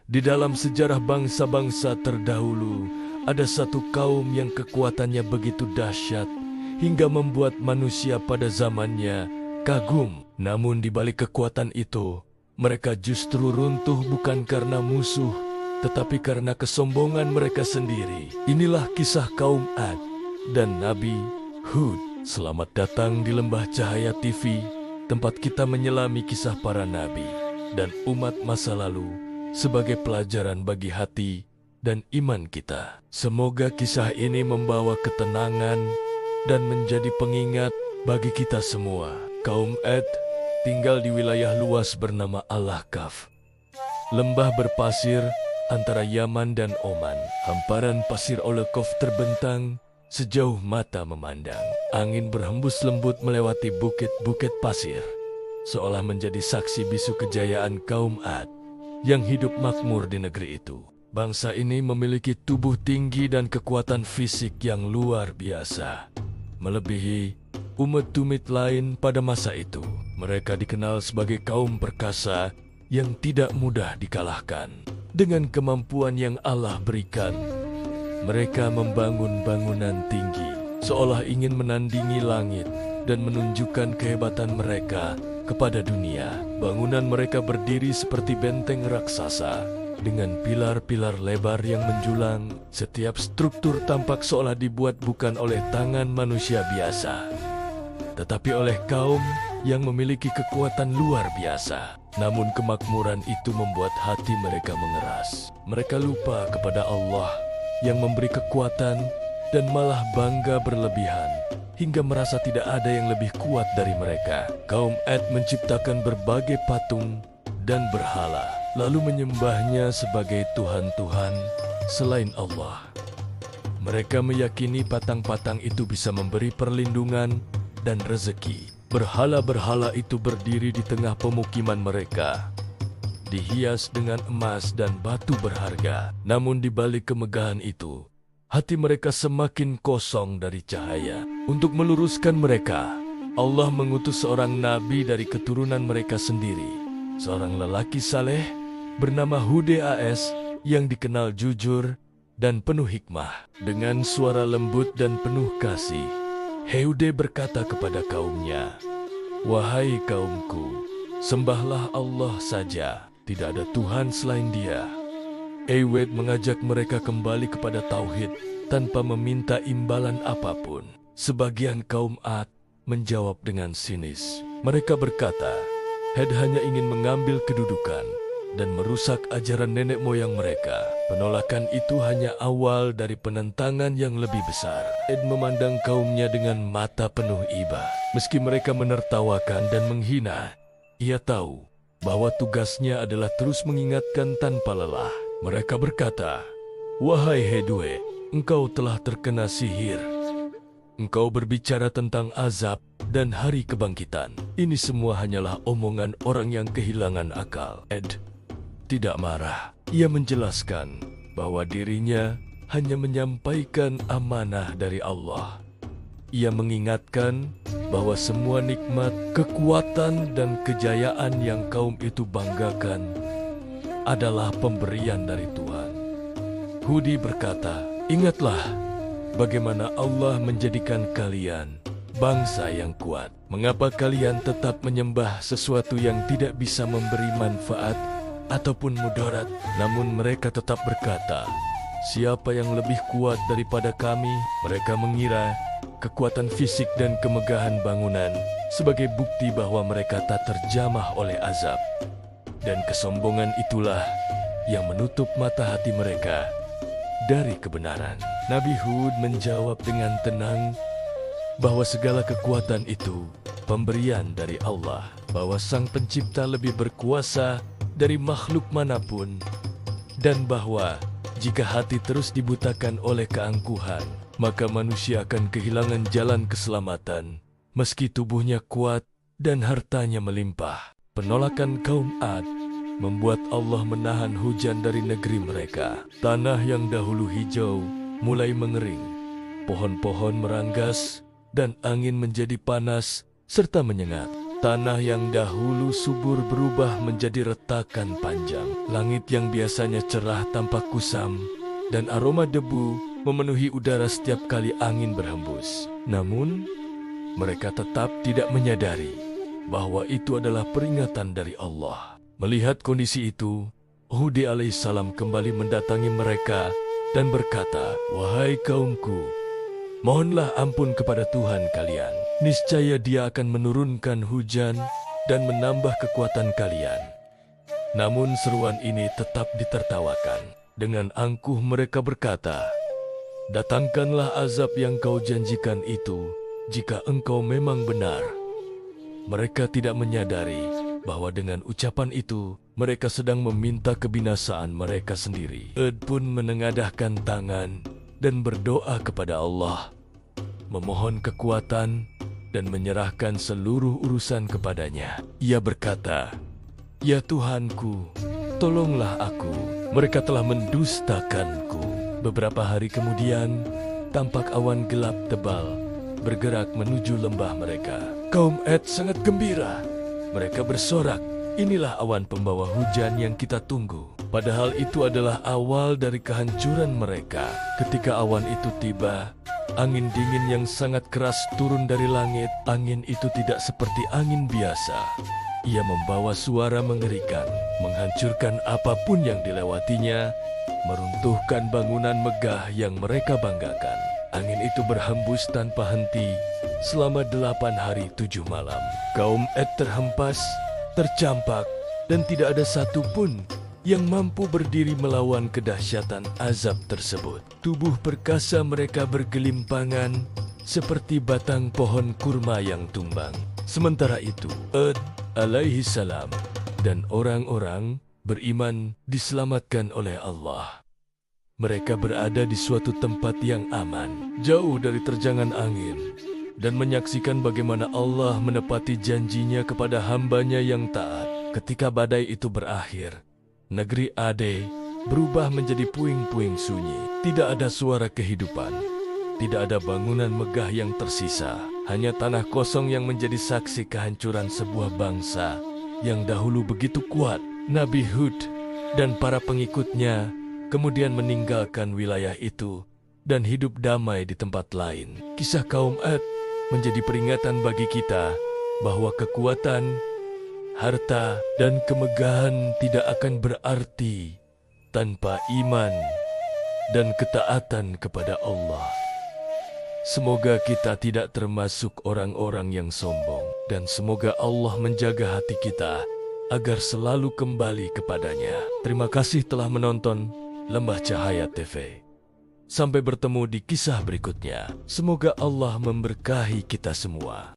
Di dalam sejarah bangsa-bangsa terdahulu, ada satu kaum yang kekuatannya begitu dahsyat hingga membuat manusia pada zamannya kagum. Namun di balik kekuatan itu, mereka justru runtuh bukan karena musuh, tetapi karena kesombongan mereka sendiri. Inilah kisah kaum Ad dan Nabi Hud. Selamat datang di Lembah Cahaya TV, tempat kita menyelami kisah para nabi dan umat masa lalu sebagai pelajaran bagi hati dan iman kita. Semoga kisah ini membawa ketenangan dan menjadi pengingat bagi kita semua. Kaum Ad tinggal di wilayah luas bernama Al-Ahqaf. Lembah berpasir antara Yaman dan Oman. Hamparan pasir Al-Ahqaf terbentang sejauh mata memandang. Angin berhembus lembut melewati bukit-bukit pasir, seolah menjadi saksi bisu kejayaan kaum Ad yang hidup makmur di negeri itu. Bangsa ini memiliki tubuh tinggi dan kekuatan fisik yang luar biasa, melebihi umat tumit lain pada masa itu. Mereka dikenal sebagai kaum perkasa yang tidak mudah dikalahkan. Dengan kemampuan yang Allah berikan, mereka membangun bangunan tinggi, seolah ingin menandingi langit dan menunjukkan kehebatan mereka kepada dunia. Bangunan mereka berdiri seperti benteng raksasa dengan pilar-pilar lebar yang menjulang. Setiap struktur tampak seolah dibuat bukan oleh tangan manusia biasa, tetapi oleh kaum yang memiliki kekuatan luar biasa. Namun kemakmuran itu membuat hati mereka mengeras. Mereka lupa kepada Allah yang memberi kekuatan dan malah bangga berlebihan hingga merasa tidak ada yang lebih kuat dari mereka. Kaum Ad menciptakan berbagai patung dan berhala, lalu menyembahnya sebagai tuhan-tuhan selain Allah. Mereka meyakini patang-patang itu bisa memberi perlindungan dan rezeki. Berhala-berhala itu berdiri di tengah pemukiman mereka, dihias dengan emas dan batu berharga. Namun di balik kemegahan itu, hati mereka semakin kosong dari cahaya. Untuk meluruskan mereka, Allah mengutus seorang nabi dari keturunan mereka sendiri, seorang lelaki saleh bernama Hud AS yang dikenal jujur dan penuh hikmah. Dengan suara lembut dan penuh kasih, Hud berkata kepada kaumnya, "Wahai kaumku, sembahlah Allah saja, tidak ada Tuhan selain Dia." Hud mengajak mereka kembali kepada tauhid tanpa meminta imbalan apapun. Sebagian kaum Ad menjawab dengan sinis. Mereka berkata, Hud hanya ingin mengambil kedudukan dan merusak ajaran nenek moyang mereka. Penolakan itu hanya awal dari penentangan yang lebih besar. Hud memandang kaumnya dengan mata penuh iba. Meski mereka menertawakan dan menghina, ia tahu bahwa tugasnya adalah terus mengingatkan tanpa lelah. Mereka berkata, "Wahai Hud, engkau telah terkena sihir. Engkau berbicara tentang azab dan hari kebangkitan. Ini semua hanyalah omongan orang yang kehilangan akal." Hud tidak marah. Ia menjelaskan bahwa dirinya hanya menyampaikan amanah dari Allah. Ia mengingatkan bahwa semua nikmat, kekuatan, dan kejayaan yang kaum itu banggakan adalah pemberian dari Tuhan. Hud berkata, "Ingatlah bagaimana Allah menjadikan kalian bangsa yang kuat. Mengapa kalian tetap menyembah sesuatu yang tidak bisa memberi manfaat ataupun mudarat?" Namun mereka tetap berkata, "Siapa yang lebih kuat daripada kami?" Mereka mengira kekuatan fisik dan kemegahan bangunan sebagai bukti bahwa mereka tak terjamah oleh azab. Dan kesombongan itulah yang menutup mata hati mereka dari kebenaran. Nabi Hud menjawab dengan tenang bahwa segala kekuatan itu pemberian dari Allah, bahwa Sang Pencipta lebih berkuasa dari makhluk manapun, dan bahwa jika hati terus dibutakan oleh keangkuhan, maka manusia akan kehilangan jalan keselamatan, meski tubuhnya kuat dan hartanya melimpah. Penolakan kaum Ad membuat Allah menahan hujan dari negeri mereka. Tanah yang dahulu hijau mulai mengering, pohon-pohon meranggas, dan angin menjadi panas serta menyengat. Tanah yang dahulu subur berubah menjadi retakan panjang. Langit yang biasanya cerah tampak kusam, dan aroma debu memenuhi udara setiap kali angin berhembus. Namun, mereka tetap tidak menyadari bahwa itu adalah peringatan dari Allah. Melihat kondisi itu, Hud alaihissalam kembali mendatangi mereka dan berkata, "Wahai kaumku, mohonlah ampun kepada Tuhan kalian. Niscaya Dia akan menurunkan hujan dan menambah kekuatan kalian." Namun seruan ini tetap ditertawakan. Dengan angkuh mereka berkata, "Datangkanlah azab yang kau janjikan itu jika engkau memang benar." Mereka tidak menyadari bahwa dengan ucapan itu mereka sedang meminta kebinasaan mereka sendiri. Hud pun menengadahkan tangan dan berdoa kepada Allah, memohon kekuatan dan menyerahkan seluruh urusan kepadanya. Ia berkata, "Ya Tuhanku, tolonglah aku. Mereka telah mendustakanku." Beberapa hari kemudian, tampak awan gelap tebal bergerak menuju lembah mereka. Kaum Ad sangat gembira. Mereka bersorak, "Inilah awan pembawa hujan yang kita tunggu." Padahal itu adalah awal dari kehancuran mereka. Ketika awan itu tiba, angin dingin yang sangat keras turun dari langit. Angin itu tidak seperti angin biasa. Ia membawa suara mengerikan, menghancurkan apapun yang dilewatinya, meruntuhkan bangunan megah yang mereka banggakan. Angin itu berhembus tanpa henti selama 8 hari 7 malam. Kaum Ad terhempas, tercampak, dan tidak ada satupun yang mampu berdiri melawan kedahsyatan azab tersebut. Tubuh perkasa mereka bergelimpangan seperti batang pohon kurma yang tumbang. Sementara itu, Hud alaihissalam dan orang-orang beriman diselamatkan oleh Allah. Mereka berada di suatu tempat yang aman, jauh dari terjangan angin, dan menyaksikan bagaimana Allah menepati janjinya kepada hambanya yang taat. Ketika badai itu berakhir, negeri Ade berubah menjadi puing-puing sunyi. Tidak ada suara kehidupan, tidak ada bangunan megah yang tersisa. Hanya tanah kosong yang menjadi saksi kehancuran sebuah bangsa yang dahulu begitu kuat. Nabi Hud dan para pengikutnya kemudian meninggalkan wilayah itu dan hidup damai di tempat lain. Kisah kaum Ad menjadi peringatan bagi kita bahwa kekuatan, harta, dan kemegahan tidak akan berarti tanpa iman dan ketaatan kepada Allah. Semoga kita tidak termasuk orang-orang yang sombong, dan semoga Allah menjaga hati kita agar selalu kembali kepadanya. Terima kasih telah menonton Lembah Cahaya TV. Sampai bertemu di kisah berikutnya. Semoga Allah memberkahi kita semua.